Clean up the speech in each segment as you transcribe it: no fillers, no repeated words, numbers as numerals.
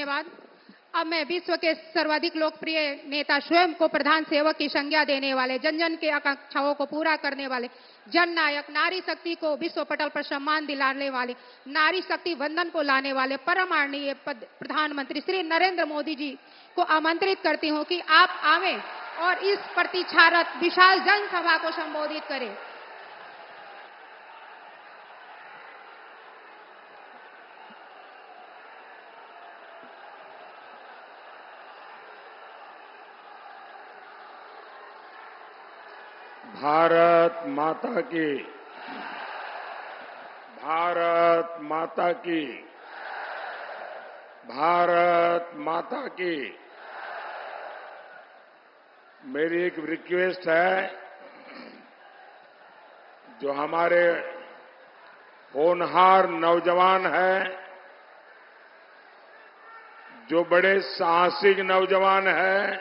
धन्यवाद। अब मैं विश्व के सर्वाधिक लोकप्रिय नेता, स्वयं को प्रधान सेवक की संज्ञा देने वाले, जन जन की आकांक्षाओं को पूरा करने वाले जन नायक, नारी शक्ति को विश्व पटल पर सम्मान दिलाने वाले, नारी शक्ति वंदन को लाने वाले परम आदरणीय प्रधानमंत्री श्री नरेंद्र मोदी जी को आमंत्रित करती हूं कि आप आवें और इस प्रतिच्छारत विशाल जनसभा को संबोधित करें। भारत माता की, भारत माता की, भारत माता की। मेरी एक रिक्वेस्ट है, जो हमारे होनहार नौजवान हैं, जो बड़े साहसिक नौजवान हैं,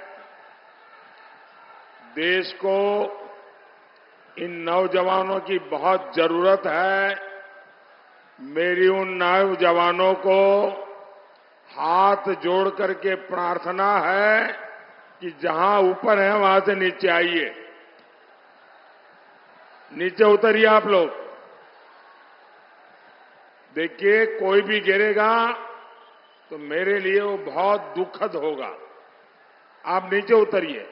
देश को इन नौजवानों की बहुत जरूरत है। मेरी उन नौजवानों को हाथ जोड़ करके प्रार्थना है कि जहां ऊपर है वहां से नीचे आइए, नीचे उतरिए आप लोग। देखिए, कोई भी गिरेगा तो मेरे लिए वो बहुत दुखद होगा। आप नीचे उतरिए।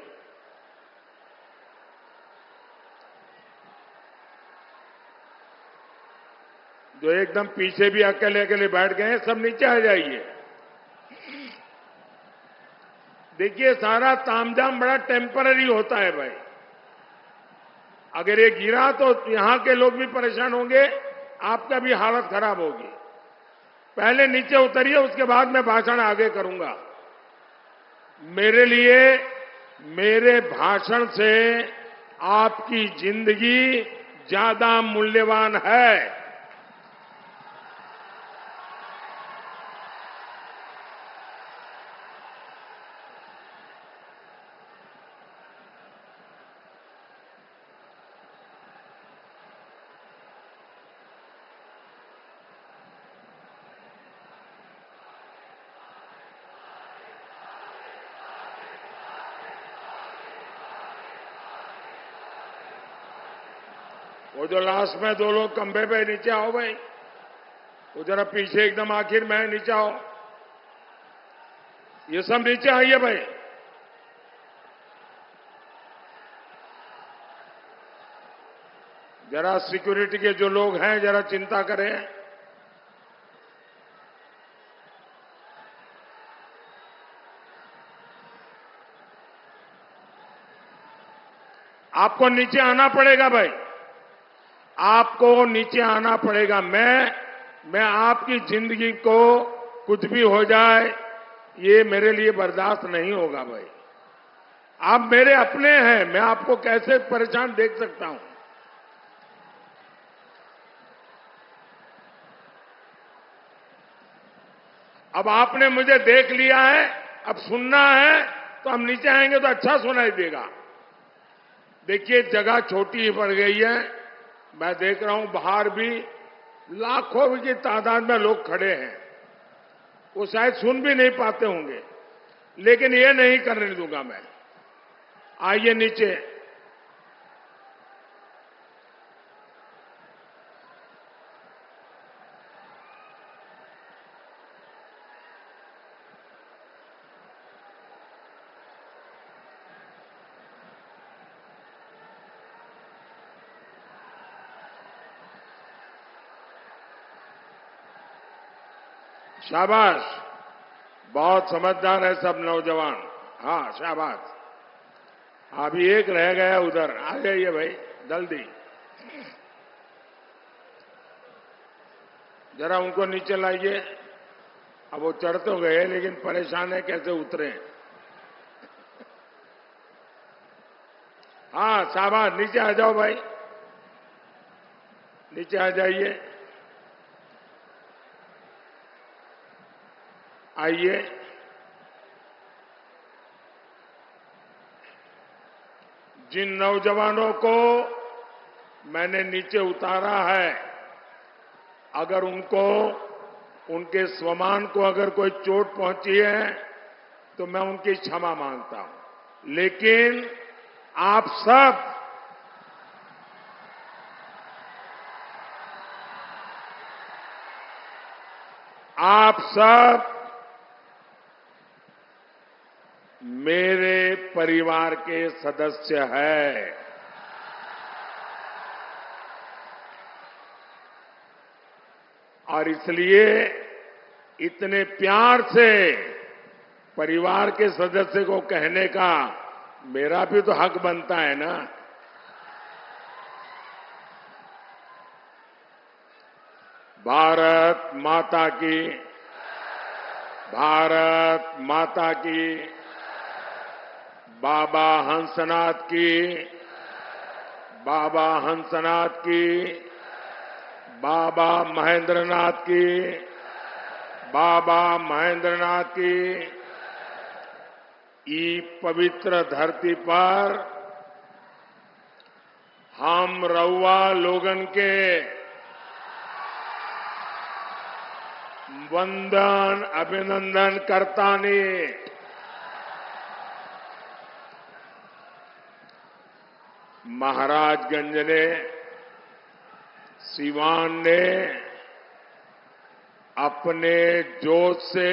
जो एकदम पीछे भी अकेले अकेले बैठ गए हैं, सब नीचे आ जाइए। देखिए, सारा तामझाम बड़ा टेम्पररी होता है भाई। अगर ये गिरा तो यहां के लोग भी परेशान होंगे, आपका भी हालत खराब होगी। पहले नीचे उतरिए, उसके बाद मैं भाषण आगे करूंगा। मेरे लिए, मेरे भाषण से आपकी जिंदगी ज्यादा मूल्यवान है। वो जो लास्ट में दो लोग खंभे पे, नीचे आओ भाई। वो जरा पीछे एकदम आखिर में नीचे आओ। ये सब नीचे आइए भाई। जरा सिक्योरिटी के जो लोग हैं, जरा चिंता करें। आपको नीचे आना पड़ेगा भाई, आपको नीचे आना पड़ेगा। मैं आपकी जिंदगी को कुछ भी हो जाए, ये मेरे लिए बर्दाश्त नहीं होगा भाई। आप मेरे अपने हैं, मैं आपको कैसे परेशान देख सकता हूं। अब आपने मुझे देख लिया है, अब सुनना है तो हम नीचे आएंगे तो अच्छा सुनाई देगा। देखिए, जगह छोटी पड़ गई है। मैं देख रहा हूं बाहर भी लाखों की तादाद में लोग खड़े हैं। वो शायद सुन भी नहीं पाते होंगे, लेकिन ये नहीं करने दूंगा मैं। आइए नीचे। शाबाश, बहुत समझदार है सब नौजवान। हाँ, शाबाश। अभी एक रह गया उधर, आ जाइए भाई जल्दी। जरा उनको नीचे लाइए। अब वो चढ़ तो गए, लेकिन परेशान है कैसे उतरे। हाँ, शाबाश, नीचे आ जाओ भाई, नीचे आ जाइए। आइए। जिन नौजवानों को मैंने नीचे उतारा है, अगर उनको उनके स्वमान को अगर कोई चोट पहुंची है तो मैं उनकी क्षमा मांगता हूं। लेकिन आप सब मेरे परिवार के सदस्य हैं। और इसलिए इतने प्यार से परिवार के सदस्य को कहने का मेरा भी तो हक बनता है ना। भारत माता की, भारत माता की, बाबा हंसनाथ की, बाबा हंसनाथ की, बाबा महेंद्रनाथ की, बाबा महेंद्रनाथ की। ई पवित्र धरती पर हम रउआ लोगन के वंदन अभिनंदन करतानी। महाराजगंज ने, सिवान ने अपने जोश से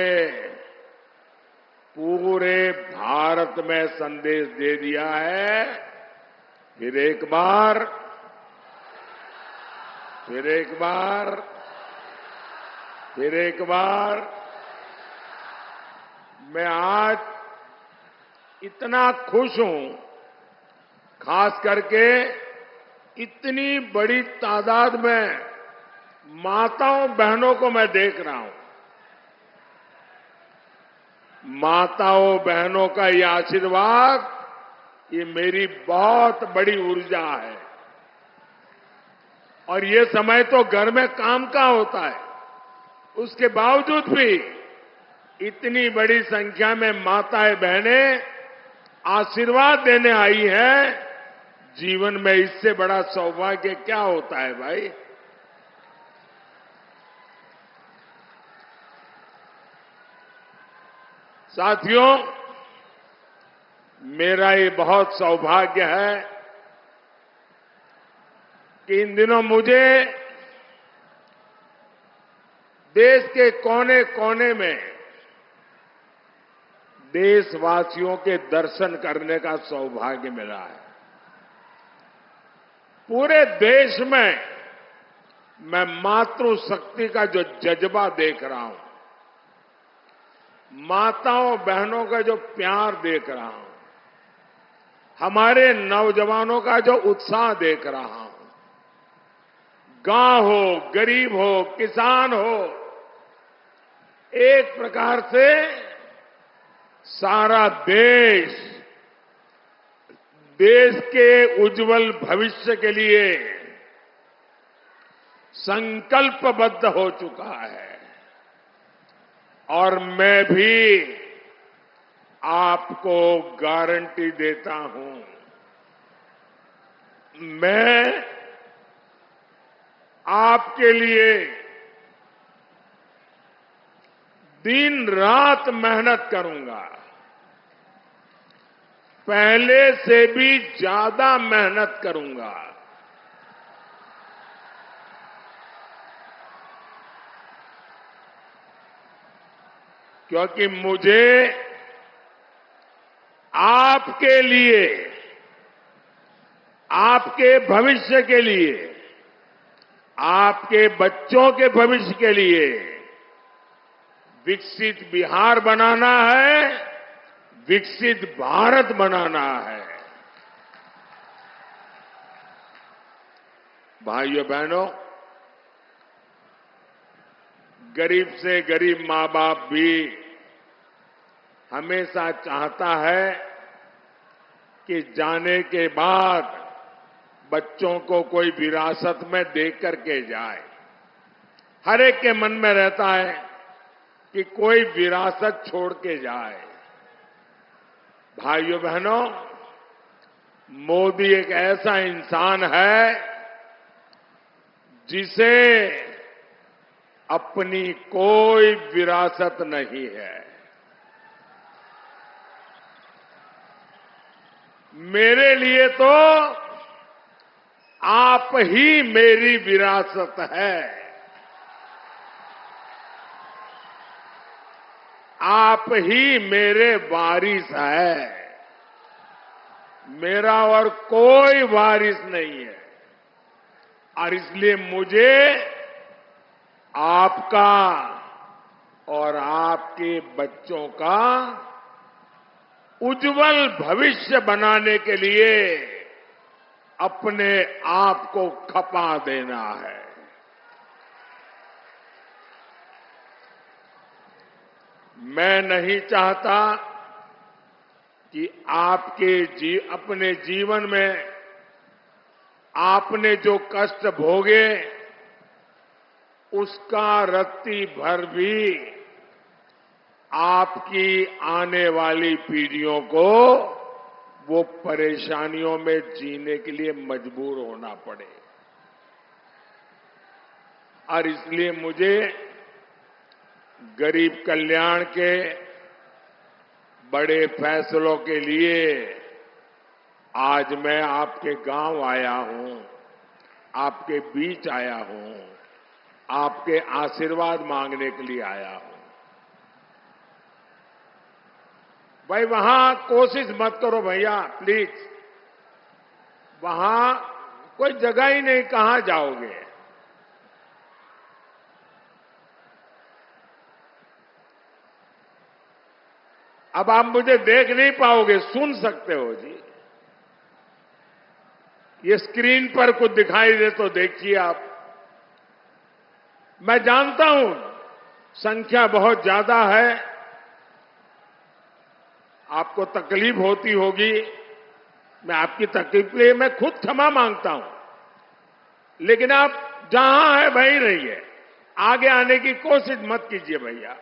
पूरे भारत में संदेश दे दिया है। फिर एक बार मैं आज इतना खुश हूं, खास करके इतनी बड़ी तादाद में माताओं बहनों को मैं देख रहा हूं। माताओं बहनों का ये आशीर्वाद, ये मेरी बहुत बड़ी ऊर्जा है। और ये समय तो घर में काम का होता है, उसके बावजूद भी इतनी बड़ी संख्या में माताएं बहनें आशीर्वाद देने आई हैं। जीवन में इससे बड़ा सौभाग्य क्या होता है भाई। साथियों, मेरा ये बहुत सौभाग्य है कि इन दिनों मुझे देश के कोने कोने में देशवासियों के दर्शन करने का सौभाग्य मिला है। पूरे देश में मैं मातृशक्ति का जो जज्बा देख रहा हूं, माताओं बहनों का जो प्यार देख रहा हूं, हमारे नौजवानों का जो उत्साह देख रहा हूं, गांव हो, गरीब हो, किसान हो, एक प्रकार से सारा देश के उज्जवल भविष्य के लिए संकल्पबद्ध हो चुका है। और मैं भी आपको गारंटी देता हूं, मैं आपके लिए दिन रात मेहनत करूंगा, पहले से भी ज्यादा मेहनत करूंगा। क्योंकि मुझे आपके लिए, आपके भविष्य के लिए, आपके बच्चों के भविष्य के लिए विकसित बिहार बनाना है, विकसित भारत बनाना है। भाइयों बहनों, गरीब से गरीब मां बाप भी हमेशा चाहता है कि जाने के बाद बच्चों को कोई विरासत में दे करके जाए। हर एक के मन में रहता है कि कोई विरासत छोड़ के जाए। भाइयों बहनों, मोदी एक ऐसा इंसान है जिसे अपनी कोई विरासत नहीं है। मेरे लिए तो आप ही मेरी विरासत है। आप ही मेरे वारिस है। मेरा और कोई वारिस नहीं है। और इसलिए मुझे आपका और आपके बच्चों का उज्जवल भविष्य बनाने के लिए अपने आप को खपा देना है। मैं नहीं चाहता कि अपने जीवन में आपने जो कष्ट भोगे उसका रत्ती भर भी आपकी आने वाली पीढ़ियों को वो परेशानियों में जीने के लिए मजबूर होना पड़े। और इसलिए मुझे गरीब कल्याण के बड़े फैसलों के लिए आज मैं आपके गांव आया हूं, आपके बीच आया हूं, आपके आशीर्वाद मांगने के लिए आया हूं। भाई वहां कोशिश मत करो भैया, प्लीज। वहां कोई जगह ही नहीं, कहां जाओगे? अब आप मुझे देख नहीं पाओगे, सुन सकते हो जी। ये स्क्रीन पर कुछ दिखाई दे तो देखिए आप। मैं जानता हूं संख्या बहुत ज्यादा है, आपको तकलीफ होती होगी। मैं आपकी तकलीफ के लिए मैं खुद क्षमा मांगता हूं। लेकिन आप जहां है वहीं रहिए, आगे आने की कोशिश मत कीजिए भैया।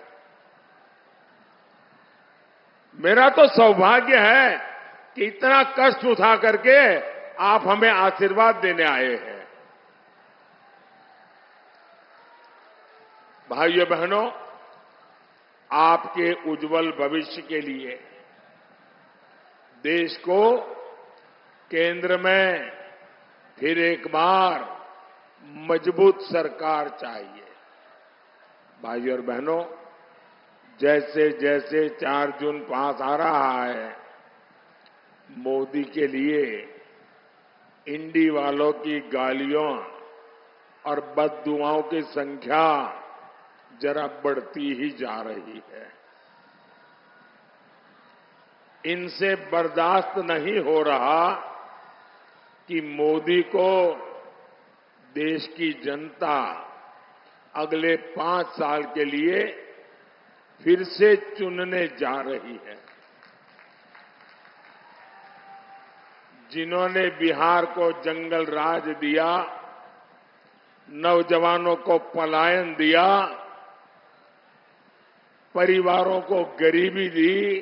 मेरा तो सौभाग्य है कि इतना कष्ट उठा करके आप हमें आशीर्वाद देने आए हैं। भाइयों बहनों, आपके उज्जवल भविष्य के लिए देश को केंद्र में फिर एक बार मजबूत सरकार चाहिए। भाइयों और बहनों, जैसे जैसे 4 जून पास आ रहा है, मोदी के लिए इंडी वालों की गालियों और बददुआओं की संख्या जरा बढ़ती ही जा रही है। इनसे बर्दाश्त नहीं हो रहा कि मोदी को देश की जनता अगले 5 साल के लिए फिर से चुनने जा रही है। जिन्होंने बिहार को जंगल राज दिया, नौजवानों को पलायन दिया, परिवारों को गरीबी दी,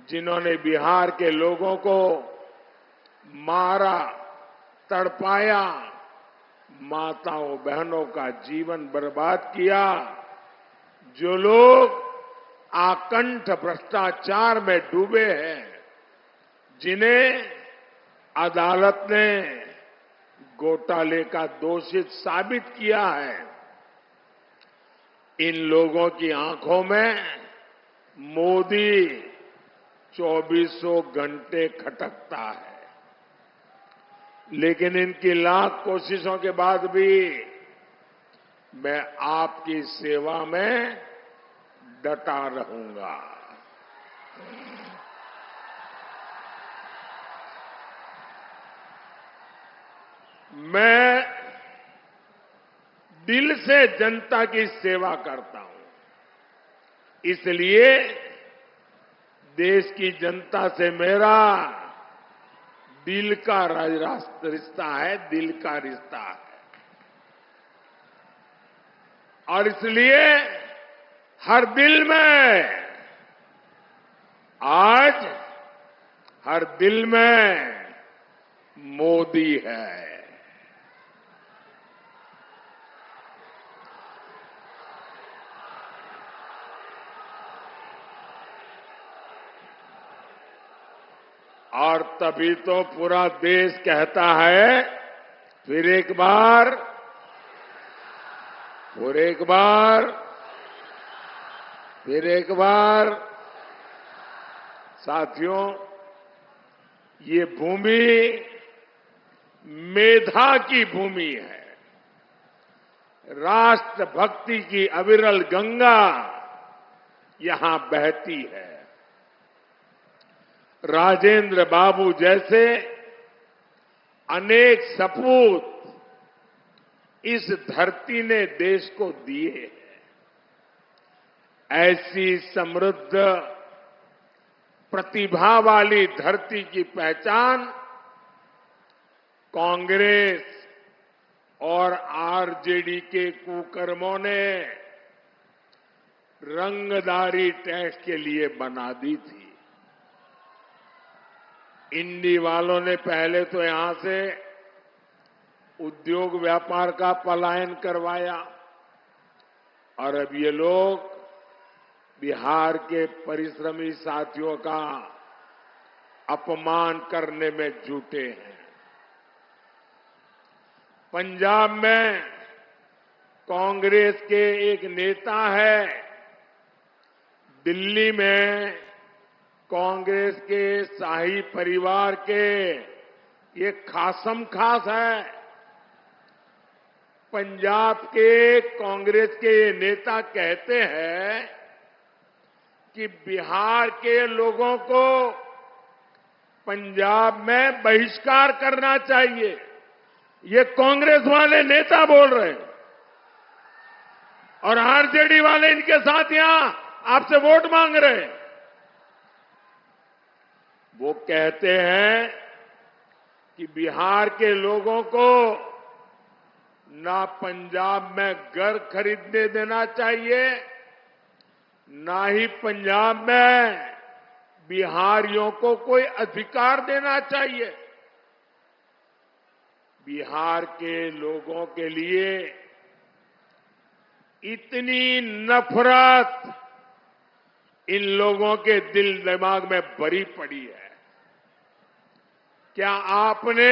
जिन्होंने बिहार के लोगों को मारा, तड़पाया, माताओं बहनों का जीवन बर्बाद किया, जो लोग आकंठ भ्रष्टाचार में डूबे हैं, जिन्हें अदालत ने घोटाले का दोषित साबित किया है, इन लोगों की आंखों में मोदी 2400 घंटे खटकता है। लेकिन इनकी लाख कोशिशों के बाद भी मैं आपकी सेवा में डटा रहूंगा। मैं दिल से जनता की सेवा करता हूं। इसलिए देश की जनता से मेरा दिल का रिश्ता है, दिल का रिश्ता है। और इसलिए हर दिल में, आज हर दिल में मोदी है। और तभी तो पूरा देश कहता है, फिर एक बार, फिर एक बार, फिर एक बार। साथियों, ये भूमि मेधा की भूमि है। राष्ट्रभक्ति की अविरल गंगा यहां बहती है। राजेंद्र बाबू जैसे अनेक सपूत इस धरती ने देश को दिए हैं। ऐसी समृद्ध प्रतिभा वाली धरती की पहचान कांग्रेस और आरजेडी के कुकर्मों ने रंगदारी टैक्स के लिए बना दी थी। इंडी वालों ने पहले तो यहां से उद्योग व्यापार का पलायन करवाया और अब ये लोग बिहार के परिश्रमी साथियों का अपमान करने में जुटे हैं। पंजाब में कांग्रेस के एक नेता है, दिल्ली में कांग्रेस के शाही परिवार के ये खासम खास है। पंजाब के कांग्रेस के ये नेता कहते हैं कि बिहार के लोगों को पंजाब में बहिष्कार करना चाहिए। ये कांग्रेस वाले नेता बोल रहे हैं और आरजेडी वाले इनके साथ यहां आपसे वोट मांग रहे हैं। वो कहते हैं कि बिहार के लोगों को ना पंजाब में घर खरीदने देना चाहिए, ना ही पंजाब में बिहारियों को कोई अधिकार देना चाहिए। बिहार के लोगों के लिए इतनी नफरत इन लोगों के दिल दिमाग में भरी पड़ी है। क्या आपने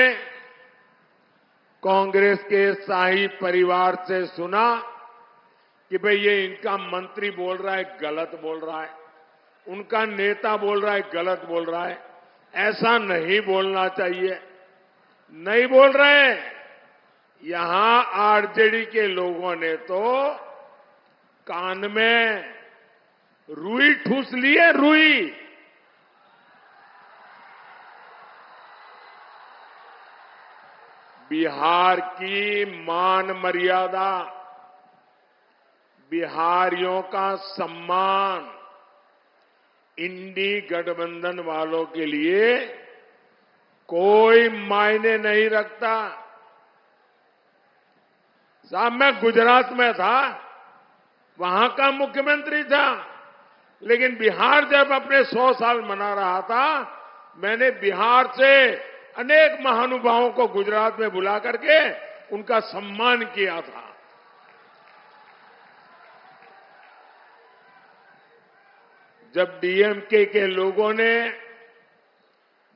कांग्रेस के शाही परिवार से सुना कि भाई ये इनका मंत्री बोल रहा है गलत बोल रहा है, उनका नेता बोल रहा है गलत बोल रहा है? ऐसा नहीं बोलना चाहिए। नहीं बोल रहे। यहां आरजेडी के लोगों ने तो कान में रुई ठूस ली है, रुई। बिहार की मान मर्यादा, बिहारियों का सम्मान इंडी गठबंधन वालों के लिए कोई मायने नहीं रखता। साहब, मैं गुजरात में था, वहां का मुख्यमंत्री था, लेकिन बिहार जब अपने 100 साल मना रहा था, मैंने बिहार से अनेक महानुभावों को गुजरात में बुला करके उनका सम्मान किया था। जब डीएमके के लोगों ने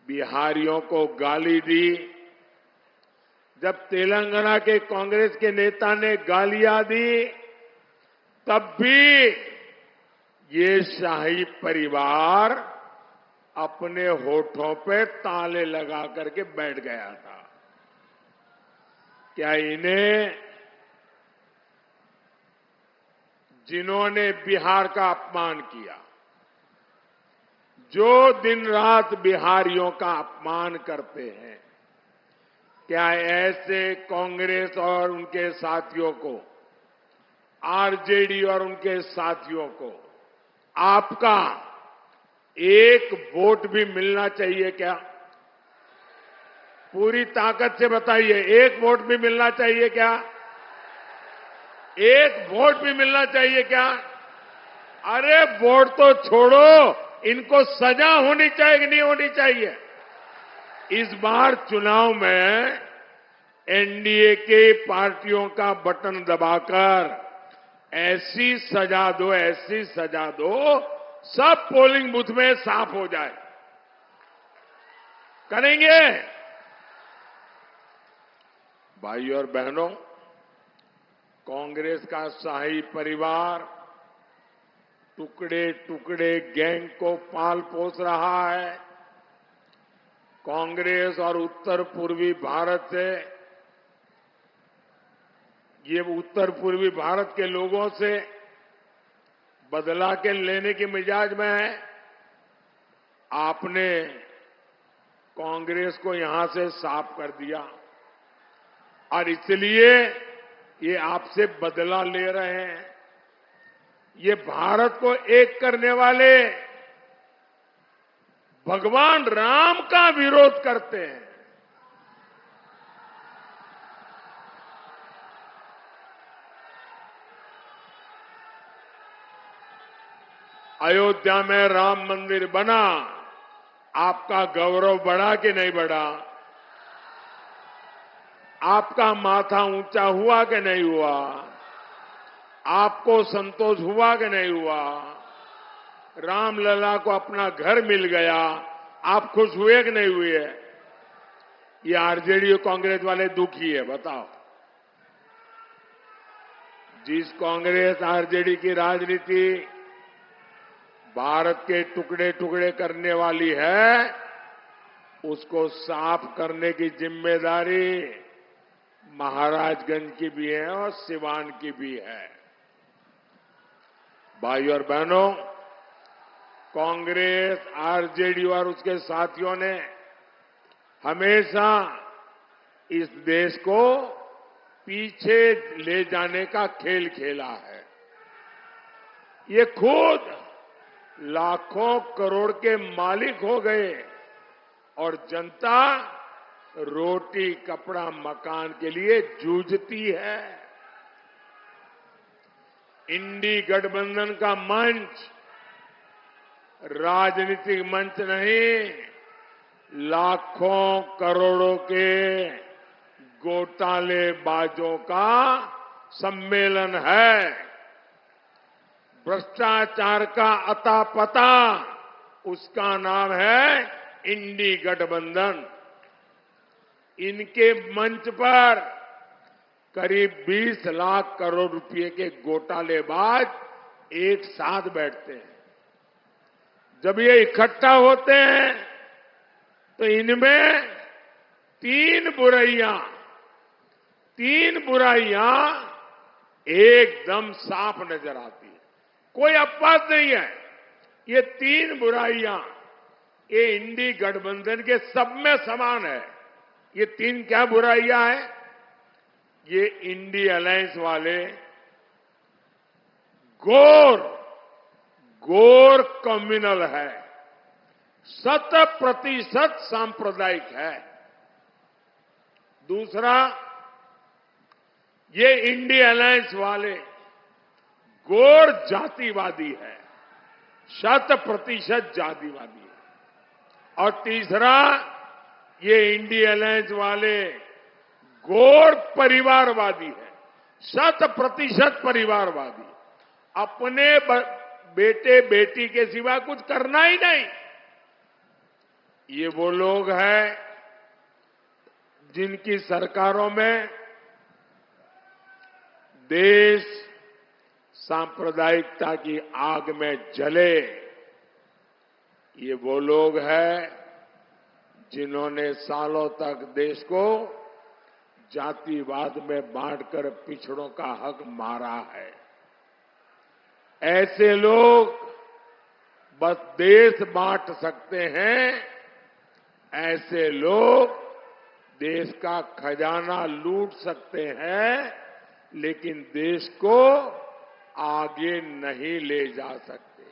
बिहारियों को गाली दी, जब तेलंगाना के कांग्रेस के नेता ने गालियां दी, तब भी ये शाही परिवार अपने होठों पे ताले लगा करके बैठ गया था। क्या इन्हें, जिन्होंने बिहार का अपमान किया, जो दिन रात बिहारियों का अपमान करते हैं, क्या ऐसे कांग्रेस और उनके साथियों को, आरजेडी और उनके साथियों को आपका एक वोट भी मिलना चाहिए क्या? पूरी ताकत से बताइए, एक वोट भी मिलना चाहिए क्या? एक वोट भी मिलना चाहिए क्या? अरे वोट तो छोड़ो, इनको सजा होनी चाहिए कि नहीं होनी चाहिए? इस बार चुनाव में एनडीए के पार्टियों का बटन दबाकर ऐसी सजा दो, ऐसी सजा दो, सब पोलिंग बूथ में साफ हो जाए। करेंगे। भाइयों और बहनों, कांग्रेस का शाही परिवार टुकड़े टुकड़े गैंग को पाल पोस रहा है। कांग्रेस और उत्तर पूर्वी भारत से, ये उत्तर पूर्वी भारत के लोगों से बदला के लेने के मिजाज में है। आपने कांग्रेस को यहां से साफ कर दिया और इसलिए ये आपसे बदला ले रहे हैं। ये भारत को एक करने वाले भगवान राम का विरोध करते हैं। अयोध्या में राम मंदिर बना, आपका गौरव बढ़ा कि नहीं बढ़ा? आपका माथा ऊंचा हुआ कि नहीं हुआ? आपको संतोष हुआ कि नहीं हुआ? रामलला को अपना घर मिल गया, आप खुश हुए कि नहीं हुए? ये आरजेडी और कांग्रेस वाले दुखी है, बताओ। जिस कांग्रेस आरजेडी की राजनीति भारत के टुकड़े टुकड़े करने वाली है, उसको साफ करने की जिम्मेदारी महाराजगंज की भी है और सिवान की भी है। भाइयों और बहनों, कांग्रेस, आरजेडी और उसके साथियों ने हमेशा इस देश को पीछे ले जाने का खेल खेला है। ये खुद लाखों करोड़ के मालिक हो गए और जनता रोटी कपड़ा मकान के लिए जूझती है। इंडी गठबंधन का मंच राजनीतिक मंच नहीं, लाखों करोड़ों के घोटालेबाजों का सम्मेलन है। भ्रष्टाचार का अता पता, उसका नाम है इंडी गठबंधन। इनके मंच पर करीब 20 लाख करोड़ रुपए के घोटालेबाज एक साथ बैठते हैं। जब ये इकट्ठा होते हैं तो इनमें तीन बुराइयां एकदम साफ नजर आती है, कोई अपवाद नहीं है। ये तीन बुराइयां ये इंडी गठबंधन के सब में समान है। ये तीन क्या बुराइयां हैं? ये इंडी अलायंस वाले घोर कम्युनल है, 100% सांप्रदायिक है। दूसरा, ये इंडी अलायंस वाले घोर जातिवादी है, 100% जातिवादी है। और तीसरा, ये इंडी अलायंस वाले घोर परिवारवादी है, 100% परिवारवादी। अपने बेटे बेटी के सिवा कुछ करना ही नहीं। ये वो लोग हैं जिनकी सरकारों में देश सांप्रदायिकता की आग में जले। ये वो लोग हैं जिन्होंने सालों तक देश को जातिवाद में बांटकर पिछड़ों का हक मारा है। ऐसे लोग बस देश बांट सकते हैं, ऐसे लोग देश का खजाना लूट सकते हैं, लेकिन देश को आगे नहीं ले जा सकते।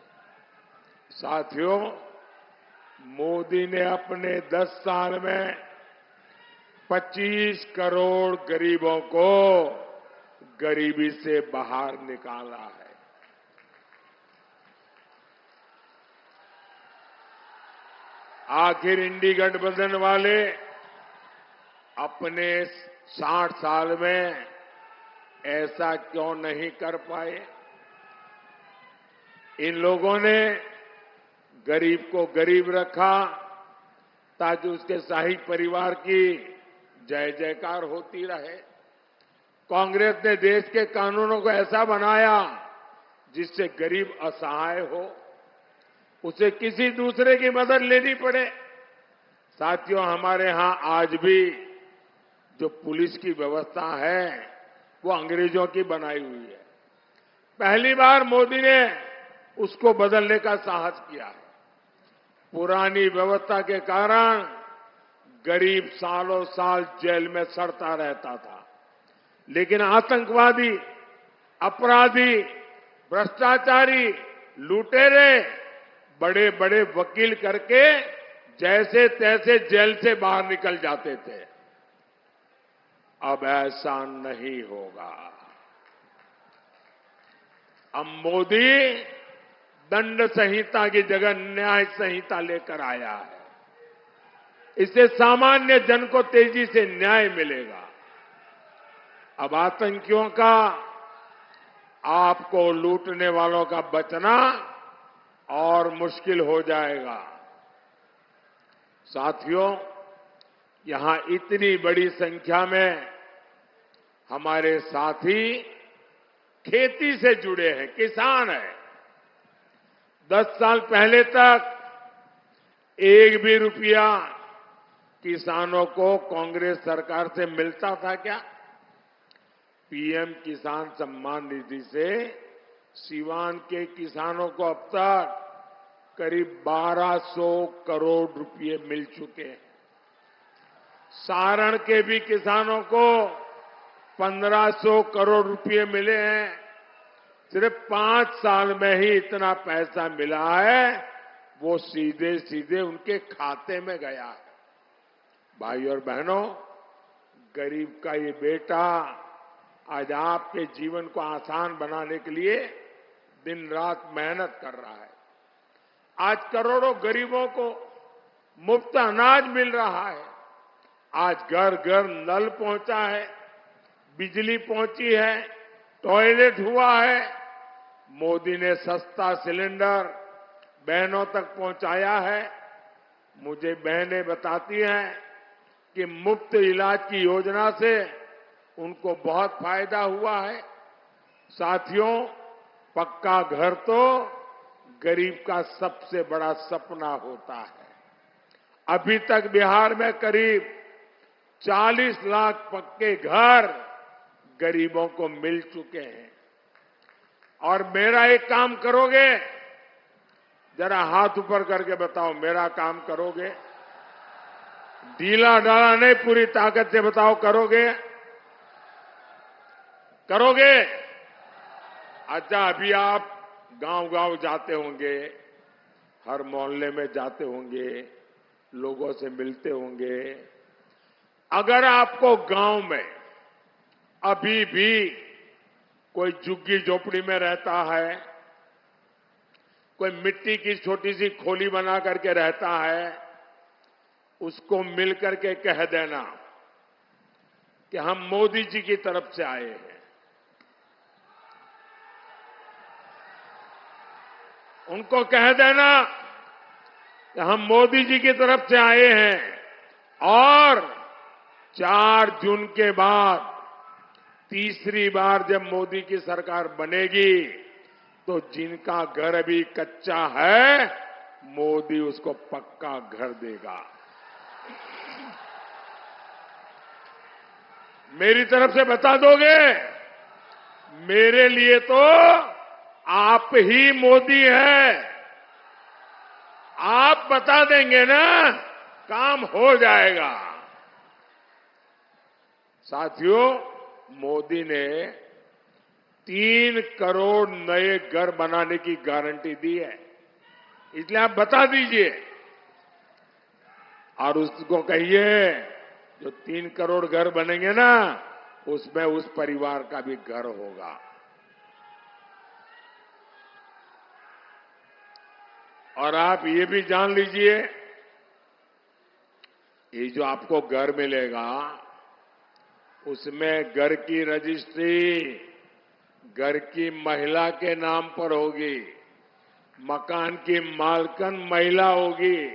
साथियों, मोदी ने अपने 10 साल में 25 करोड़ गरीबों को गरीबी से बाहर निकाला है। आखिर इंडी गठबंधन वाले अपने 60 साल में ऐसा क्यों नहीं कर पाए? इन लोगों ने गरीब को गरीब रखा, ताकि उसके शाही परिवार की जय जयकार होती रहे। कांग्रेस ने देश के कानूनों को ऐसा बनाया जिससे गरीब असहाय हो, उसे किसी दूसरे की मदद लेनी पड़े। साथियों, हमारे यहां आज भी जो पुलिस की व्यवस्था है वो अंग्रेजों की बनाई हुई है। पहली बार मोदी ने उसको बदलने का साहस किया है। पुरानी व्यवस्था के कारण गरीब सालों साल जेल में सड़ता रहता था, लेकिन आतंकवादी, अपराधी, भ्रष्टाचारी, लुटेरे बड़े बड़े वकील करके जैसे तैसे जेल से बाहर निकल जाते थे। अब ऐसा नहीं होगा। अब मोदी दंड संहिता की जगह न्याय संहिता लेकर आया है। इससे सामान्य जन को तेजी से न्याय मिलेगा। अब आतंकियों का, आपको लूटने वालों का बचना और मुश्किल हो जाएगा। साथियों, यहां इतनी बड़ी संख्या में हमारे साथी खेती से जुड़े हैं, किसान हैं। 10 साल पहले तक एक भी रुपया किसानों को कांग्रेस सरकार से मिलता था क्या? पीएम किसान सम्मान निधि से सीवान के किसानों को अब तक करीब 1200 करोड़ रुपए मिल चुके हैं। सारण के भी किसानों को 1500 करोड़ रुपए मिले हैं। सिर्फ 5 साल में ही इतना पैसा मिला है, वो सीधे सीधे उनके खाते में गया है। भाई और बहनों, गरीब का ये बेटा आज आपके जीवन को आसान बनाने के लिए दिन रात मेहनत कर रहा है। आज करोड़ों गरीबों को मुफ्त अनाज मिल रहा है। आज घर घर नल पहुंचा है, बिजली पहुंची है, टॉयलेट हुआ है। मोदी ने सस्ता सिलेंडर बहनों तक पहुंचाया है। मुझे बहनें बताती हैं कि मुफ्त इलाज की योजना से उनको बहुत फायदा हुआ है। साथियों, पक्का घर तो गरीब का सबसे बड़ा सपना होता है। अभी तक बिहार में करीब 40 लाख पक्के घर गरीबों को मिल चुके हैं। और मेरा एक काम करोगे? जरा हाथ ऊपर करके बताओ, मेरा काम करोगे? ढीला ढाला नहीं, पूरी ताकत से बताओ, करोगे? करोगे? अच्छा, अभी आप गांव-गांव जाते होंगे, हर मोहल्ले में जाते होंगे, लोगों से मिलते होंगे। अगर आपको गांव में अभी भी कोई झुग्गी झोपड़ी में रहता है, कोई मिट्टी की छोटी सी खोली बना करके रहता है, उसको मिलकर के कह देना कि हम मोदी जी की तरफ से आए हैं। उनको कह देना कि हम मोदी जी की तरफ से आए हैं और 4 जून के बाद तीसरी बार जब मोदी की सरकार बनेगी तो जिनका घर अभी कच्चा है, मोदी उसको पक्का घर देगा। मेरी तरफ से बता दोगे? मेरे लिए तो आप ही मोदी है। आप बता देंगे ना, काम हो जाएगा। साथियों, मोदी ने 3 करोड़ नए घर बनाने की गारंटी दी है, इसलिए आप बता दीजिए और उसको कहिए जो 3 करोड़ घर बनेंगे ना, उसमें उस परिवार का भी घर होगा। और आप ये भी जान लीजिए, ये जो आपको घर मिलेगा, उसमें घर की रजिस्ट्री घर की महिला के नाम पर होगी, मकान की मालकन महिला होगी।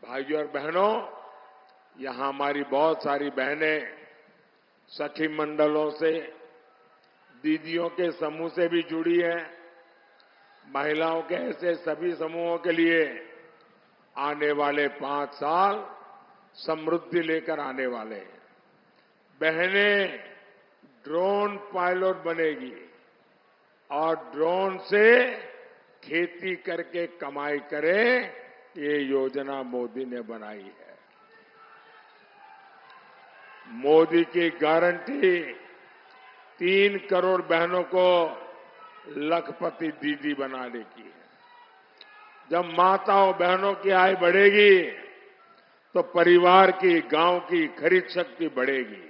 भाइयों और बहनों, यहां हमारी बहुत सारी बहनें सखी मंडलों से, दीदियों के समूह से भी जुड़ी है। महिलाओं के ऐसे सभी समूहों के लिए आने वाले 5 साल समृद्धि लेकर आने वाले हैं। बहनें ड्रोन पायलट बनेगी और ड्रोन से खेती करके कमाई करे, ये योजना मोदी ने बनाई है। मोदी की गारंटी 3 करोड़ बहनों को लखपति दीदी बनाने की है। जब माताओं बहनों की आय बढ़ेगी तो परिवार की, गांव की खरीद शक्ति बढ़ेगी।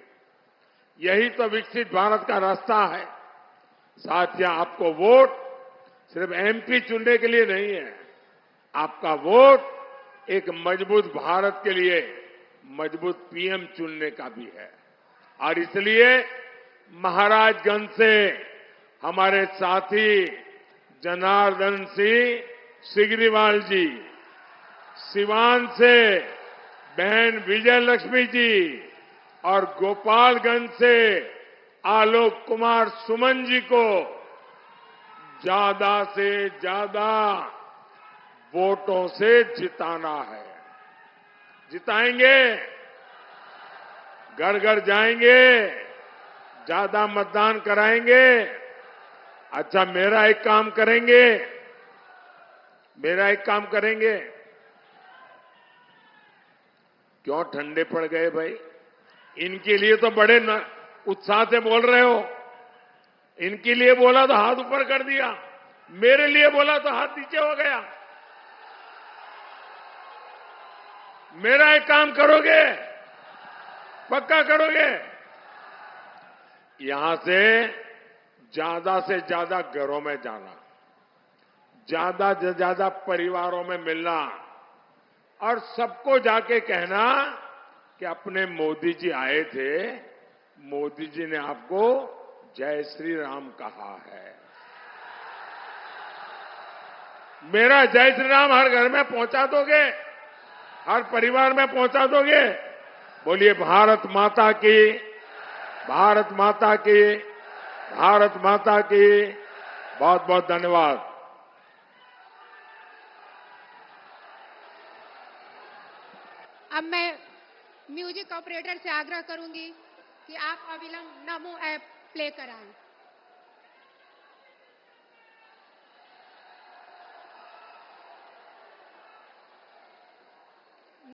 यही तो विकसित भारत का रास्ता है। साथियों, आपको वोट सिर्फ एमपी चुनने के लिए नहीं है। आपका वोट एक मजबूत भारत के लिए मजबूत पीएम चुनने का भी है। और इसलिए महाराजगंज से हमारे साथी जनार्दन सिंह सिग्रीवाल जी, सिवान से बहन विजय लक्ष्मी जी और गोपालगंज से आलोक कुमार सुमन जी को ज्यादा से ज्यादा वोटों से जिताना है। जिताएंगे, घर घर जाएंगे, ज्यादा मतदान कराएंगे। अच्छा, मेरा एक काम करेंगे। क्यों ठंडे पड़ गए भाई? इनके लिए तो बड़े उत्साह से बोल रहे हो। इनके लिए बोला तो हाथ ऊपर कर दिया, मेरे लिए बोला तो हाथ नीचे हो गया। मेरा एक काम करोगे? पक्का करोगे? यहां से ज्यादा घरों में जाना, ज्यादा से ज्यादा परिवारों में मिलना और सबको जाके कहना कि अपने मोदी जी आए थे, मोदी जी ने आपको जय श्री राम कहा है। मेरा जय श्री राम हर घर में पहुंचा दोगे? हर परिवार में पहुंचा दोगे? बोलिए भारत माता की, भारत माता की, भारत माता की। बहुत बहुत धन्यवाद। अब मैं म्यूजिक ऑपरेटर से आग्रह करूंगी कि आप अविलंब नमो ऐप प्ले कराएं।